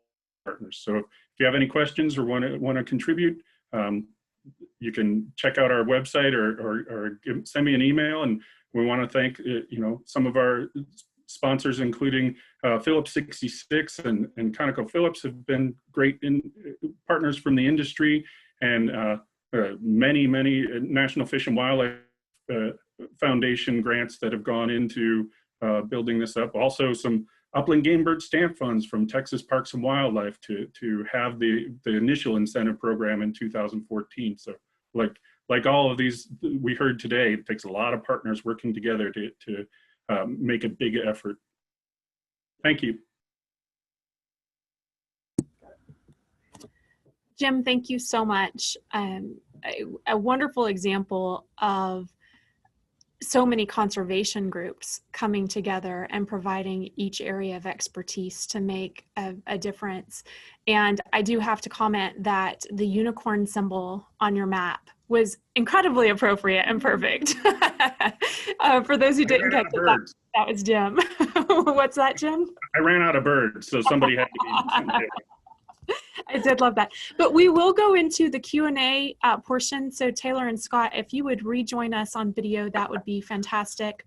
S4: partners. So if you have any questions or want to contribute, you can check out our website or send me an email. And we want to thank some of our sponsors, including Phillips 66 and ConocoPhillips have been great partners from the industry, and many National Fish and Wildlife Foundation grants that have gone into building this up. Also some upland game bird stamp funds from Texas Parks and Wildlife to have the initial incentive program in 2014. So like all of these we heard today, it takes a lot of partners working together to make a big effort. Thank you.
S1: Jim, thank you so much. A wonderful example of so many conservation groups coming together and providing each area of expertise to make a difference. And I do have to comment that the unicorn symbol on your map was incredibly appropriate and perfect. For those who didn't catch it, that was Jim. What's that, Jim?
S4: I ran out of birds, so somebody had to be.
S1: I did love that. But we will go into the Q&A portion. So Taylor and Scott, if you would rejoin us on video, that would be fantastic.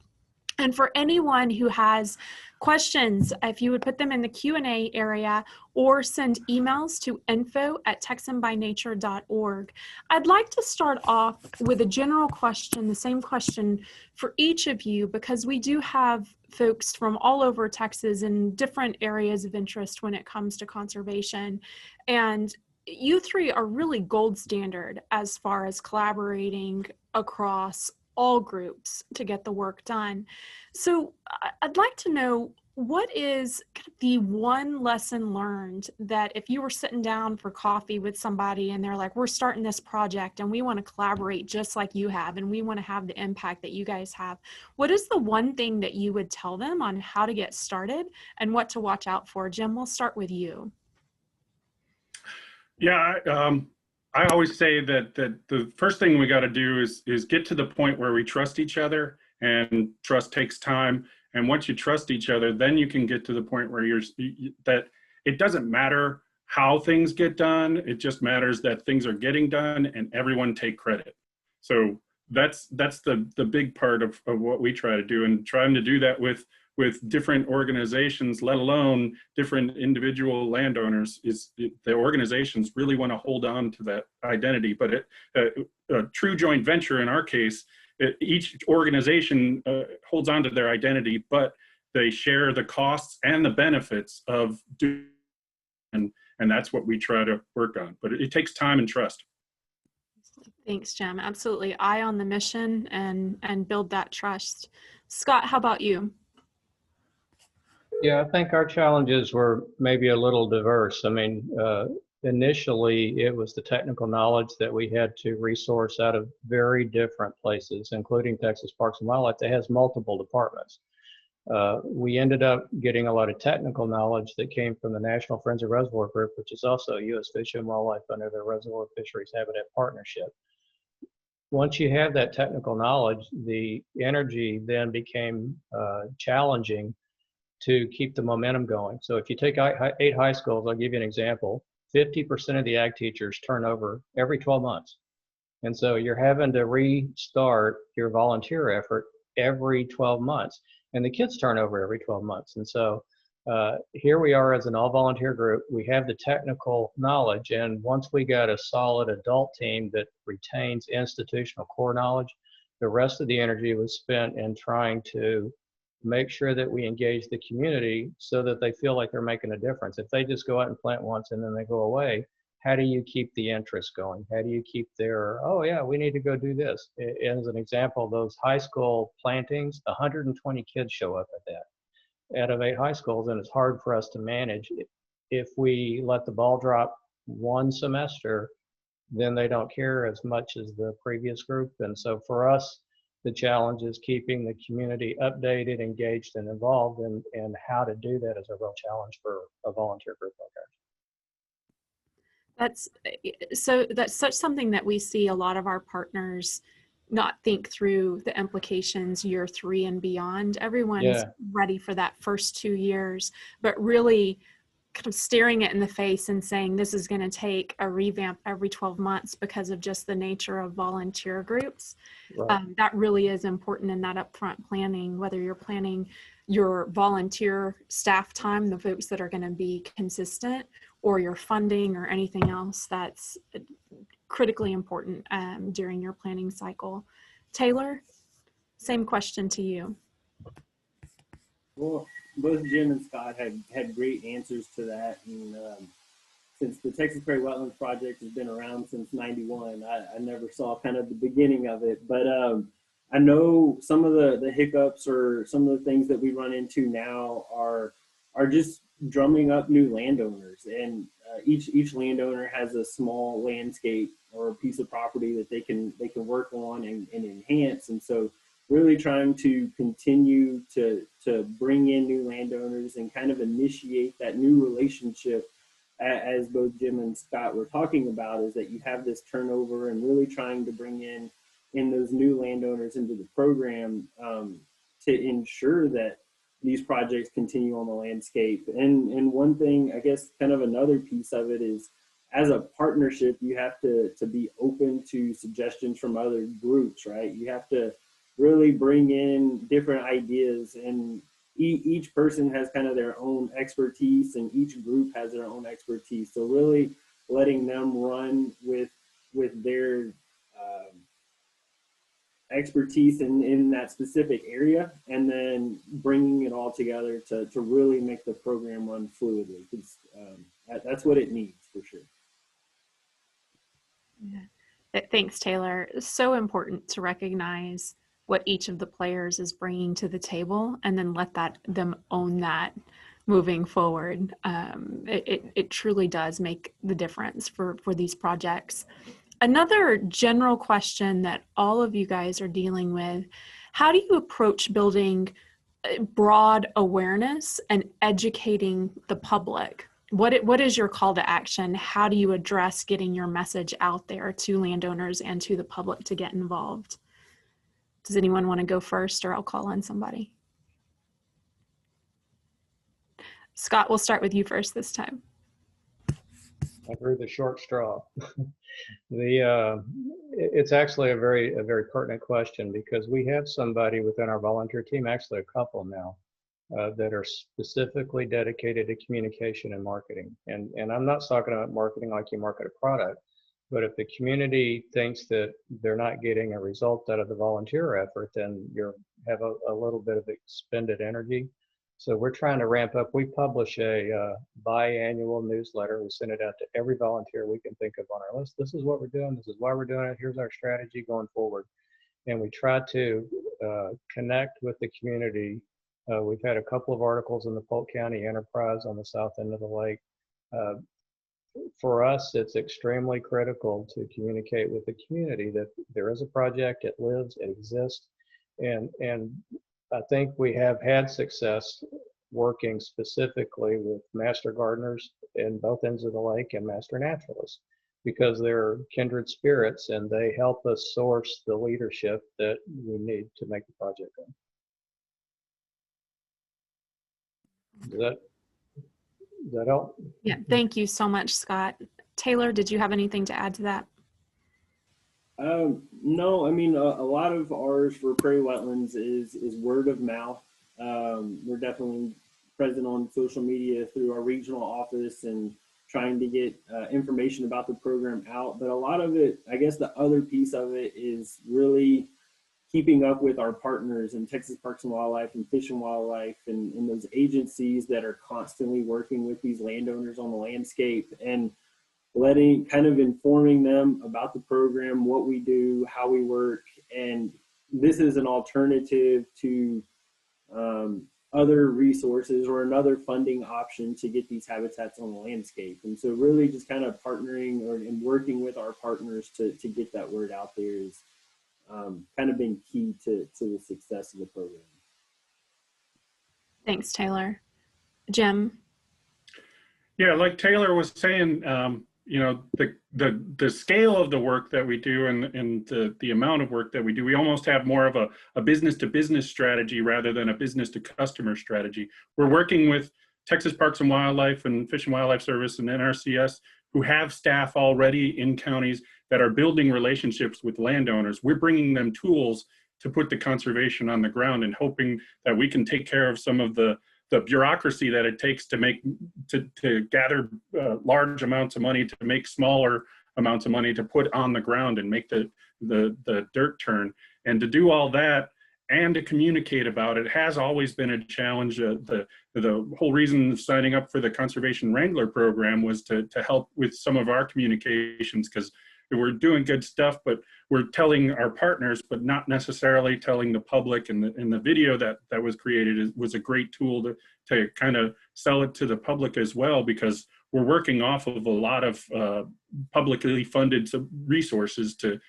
S1: And for anyone who has questions, if you would put them in the Q&A area or send emails to info@texanbynature.org. I'd like to start off with a general question, the same question for each of you, because we do have folks from all over Texas in different areas of interest when it comes to conservation. And you 3 are really gold standard as far as collaborating across all groups to get the work done. So I'd like to know, what is the one lesson learned that if you were sitting down for coffee with somebody and they're like, we're starting this project and we want to collaborate just like you have and we want to have the impact that you guys have, what is the one thing that you would tell them on how to get started and what to watch out for? Jim, we'll start with you.
S4: Yeah, I always say that the first thing we got to do is get to the point where we trust each other, and trust takes time. And once you trust each other, then you can get to the point where that it doesn't matter how things get done. It just matters that things are getting done and everyone take credit. So that's the big part of what we try to do, and trying to do that with with different organizations, let alone different individual landowners, is the organizations really want to hold on to that identity. But a true joint venture, in our case, each organization holds on to their identity, but they share the costs and the benefits of doing, and that's what we try to work on. But it takes time and trust.
S1: Thanks, Jim. Absolutely. Eye on the mission and build that trust. Scott, how about you?
S3: Yeah, I think our challenges were maybe a little diverse. I mean, initially it was the technical knowledge that we had to resource out of very different places, including Texas Parks and Wildlife that has multiple departments. We ended up getting a lot of technical knowledge that came from the National Friends of Reservoir Group, which is also U.S. Fish and Wildlife under the Reservoir Fisheries Habitat Partnership. Once you have that technical knowledge, the energy then became challenging to keep the momentum going. So if you take 8 high schools, I'll give you an example, 50% of the ag teachers turn over every 12 months. And so you're having to restart your volunteer effort every 12 months. And the kids turn over every 12 months. And so here we are as an all-volunteer group. We have the technical knowledge. And once we got a solid adult team that retains institutional core knowledge, the rest of the energy was spent in trying to make sure that we engage the community so that they feel like they're making a difference. If they just go out and plant once and then they go away, how do you keep the interest going? How do you keep their, oh yeah, we need to go do this? As an example, those high school plantings, 120 kids show up at that out of 8 high schools, and it's hard for us to manage. If we let the ball drop one semester, then they don't care as much as the previous group. And so for us, the challenge is keeping the community updated, engaged, and involved, and how to do that is a real challenge for a volunteer group like ours.
S1: That's such something that we see a lot of our partners not think through the implications year 3 and beyond. Everyone's ready for that first 2 years, but really kind of staring it in the face and saying this is going to take a revamp every 12 months because of just the nature of volunteer groups. Right. That really is important in that upfront planning, whether you're planning your volunteer staff time, the folks that are going to be consistent, or your funding or anything else that's critically important during your planning cycle. Taylor, same question to you.
S2: Well, both Jim and Scott had great answers to that. And since the Texas Prairie Wetlands Project has been around since '91, I never saw kind of the beginning of it. But I know some of the hiccups or some of the things that we run into now are just drumming up new landowners. And each landowner has a small landscape or a piece of property that they can work on and enhance. And so really trying to continue to bring in new landowners and kind of initiate that new relationship, as both Jim and Scott were talking about, is that you have this turnover and really trying to bring in those new landowners into the program to ensure that these projects continue on the landscape. And one thing, I guess, kind of another piece of it is, as a partnership, you have to be open to suggestions from other groups, right? You have to really bring in different ideas, and each person has kind of their own expertise, and each group has their own expertise. So really letting them run with their expertise in that specific area, and then bringing it all together to really make the program run fluidly, because that's what it needs for sure.
S1: Yeah. Thanks, Taylor. It's so important to recognize what each of the players is bringing to the table, and then let them own that moving forward. It truly does make the difference for these projects. Another general question that all of you guys are dealing with: how do you approach building broad awareness and educating the public? What is your call to action? How do you address getting your message out there to landowners and to the public to get involved? Does anyone want to go first, or I'll call on somebody? Scott, we'll start with you first this time.
S3: I drew the short straw. It's actually a very pertinent question, because we have somebody within our volunteer team, actually a couple now, that are specifically dedicated to communication and marketing. And I'm not talking about marketing like you market a product, but if the community thinks that they're not getting a result out of the volunteer effort, then you have a little bit of expended energy. So we're trying to ramp up. We publish a biannual newsletter. We send it out to every volunteer we can think of on our list. This is what we're doing. This is why we're doing it. Here's our strategy going forward. And we try to connect with the community. We've had a couple of articles in the Polk County Enterprise on the south end of the lake. For us, it's extremely critical to communicate with the community that there is a project, it lives, it exists. And I think we have had success working specifically with master gardeners in both ends of the lake and master naturalists, because they're kindred spirits and they help us source the leadership that we need to make the project go. Does that help?
S1: Yeah, thank you so much, Scott. Taylor, did you have anything to add to that?
S2: No, I mean, a lot of ours for Prairie Wetlands is word of mouth. We're definitely present on social media through our regional office and trying to get information about the program out. But a lot of it, I guess the other piece of it is really keeping up with our partners in Texas Parks and Wildlife and Fish and Wildlife and those agencies that are constantly working with these landowners on the landscape and informing them about the program, what we do, how we work. And this is an alternative to other resources or another funding option to get these habitats on the landscape. And so really just kind of partnering and working with our partners to get that word out there is kind of been key to the success of the program.
S1: Thanks, Taylor. Jim?
S4: Yeah, like Taylor was saying, you know, the scale of the work that we do and the amount of work that we do, we almost have more of a business to business strategy rather than a business to customer strategy. We're working with Texas Parks and Wildlife and Fish and Wildlife Service and NRCS who have staff already in counties that are building relationships with landowners. We're bringing them tools to put the conservation on the ground and hoping that we can take care of some of the bureaucracy that it takes to gather large amounts of money, to make smaller amounts of money, to put on the ground and make the dirt turn. And to do all that and to communicate about it has always been a challenge. The whole reason of signing up for the Conservation Wrangler program was to help with some of our communications, because we're doing good stuff, but we're telling our partners, but not necessarily telling the public. And the video that was created was a great tool to kind of sell it to the public as well, because we're working off of a lot of publicly funded resources to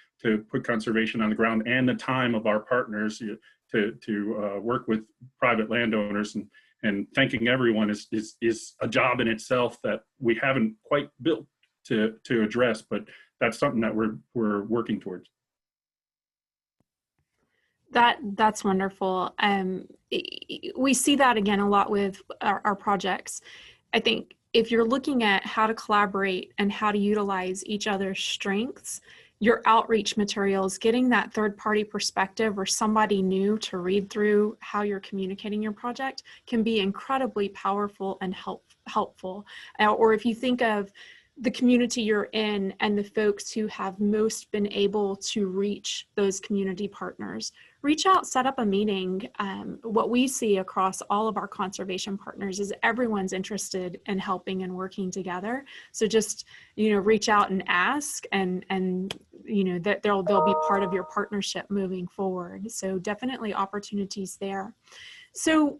S4: put conservation on the ground, and the time of our partners to work with private landowners. And thanking everyone is a job in itself that we haven't quite built to address, but that's something that we're working towards.
S1: That's wonderful. We see that again a lot with our projects. I think if you're looking at how to collaborate and how to utilize each other's strengths, your outreach materials, getting that third-party perspective or somebody new to read through how you're communicating your project can be incredibly powerful and helpful. Or if you think of the community you're in and the folks who have most been able to reach those community partners, reach out, set up a meeting. What we see across all of our conservation partners is everyone's interested in helping and working together. So just, reach out and ask, and that they'll be part of your partnership moving forward. So definitely opportunities there. So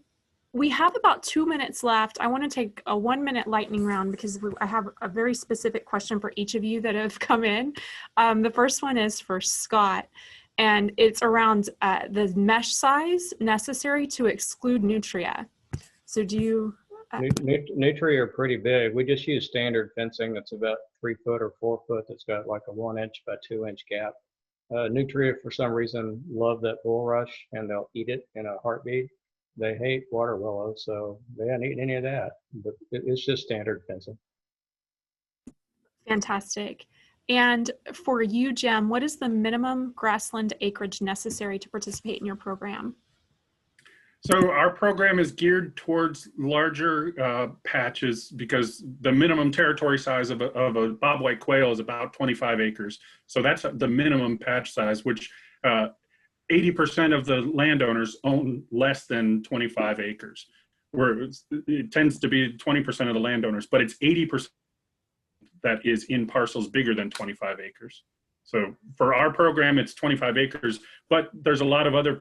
S1: we have about 2 minutes left. I want to take a 1-minute lightning round because I have a very specific question for each of you that have come in. The first one is for Scott, and it's around the mesh size necessary to exclude Nutria. So do you...
S3: Nutria are pretty big. We just use standard fencing that's about 3 foot or 4 foot that's got like a 1 inch by 2 inch gap. Nutria, for some reason, love that bulrush and they'll eat it in a heartbeat. They hate water willows, so they haven't eaten any of that, but it's just standard fencing.
S1: Fantastic. And for you, Jim, what is the minimum grassland acreage necessary to participate in your program?
S4: So our program is geared towards larger patches because the minimum territory size of a bobwhite quail is about 25 acres. So that's the minimum patch size, which 80% of the landowners own less than 25 acres. Where it tends to be 20% of the landowners, but it's 80% that is in parcels bigger than 25 acres. So for our program, it's 25 acres, but there's a lot of other,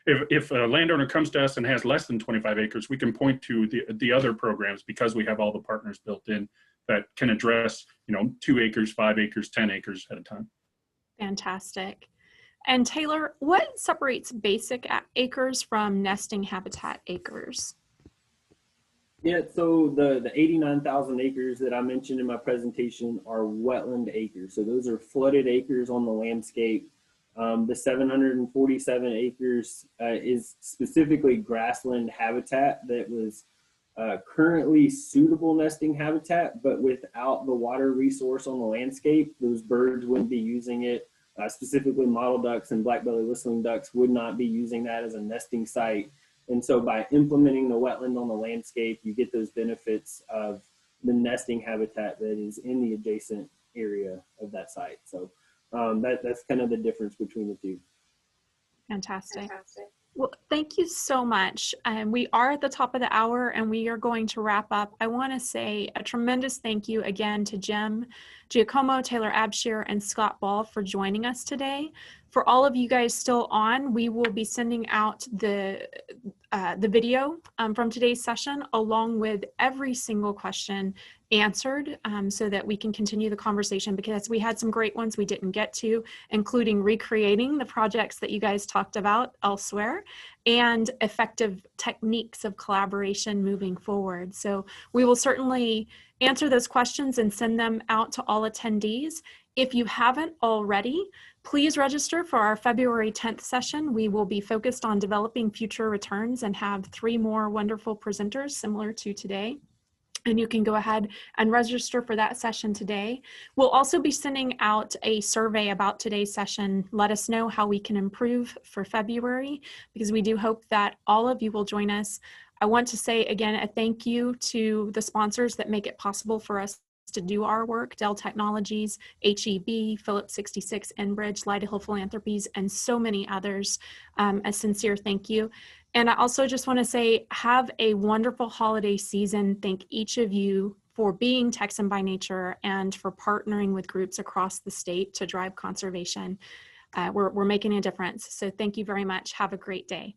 S4: if a landowner comes to us and has less than 25 acres, we can point to the other programs because we have all the partners built in that can address, 2 acres, 5 acres, 10 acres at a time.
S1: Fantastic. And Taylor, what separates basic acres from nesting habitat acres?
S2: Yeah, so the 89,000 acres that I mentioned in my presentation are wetland acres. So those are flooded acres on the landscape. The 747 acres is specifically grassland habitat that was currently suitable nesting habitat, but without the water resource on the landscape, those birds wouldn't be using it. Specifically mottle ducks and black-bellied whistling ducks would not be using that as a nesting site. And so by implementing the wetland on the landscape, you get those benefits of the nesting habitat that is in the adjacent area of that site. So that's kind of the difference between the two.
S1: Fantastic. Well, thank you so much. We are at the top of the hour and we are going to wrap up. I want to say a tremendous thank you again to Jim Giacomo, Taylor Abshire, and Scott Ball for joining us today. For all of you guys still on, we will be sending out the video from today's session along with every single question answered so that we can continue the conversation, because we had some great ones we didn't get to, including recreating the projects that you guys talked about elsewhere and effective techniques of collaboration moving forward. So we will certainly answer those questions and send them out to all attendees. If you haven't already, please register for our February 10th session. We will be focused on developing future returns and have 3 more wonderful presenters similar to today. And you can go ahead and register for that session today. We'll also be sending out a survey about today's session. Let us know how we can improve for February, because we do hope that all of you will join us. I want to say again a thank you to the sponsors that make it possible for us to do our work: Dell Technologies, HEB, Phillips 66, Enbridge, Lyda Hill Philanthropies, and so many others. A sincere thank you. And I also just want to say, have a wonderful holiday season. Thank each of you for being TxN by nature and for partnering with groups across the state to drive conservation. We're making a difference. So thank you very much. Have a great day.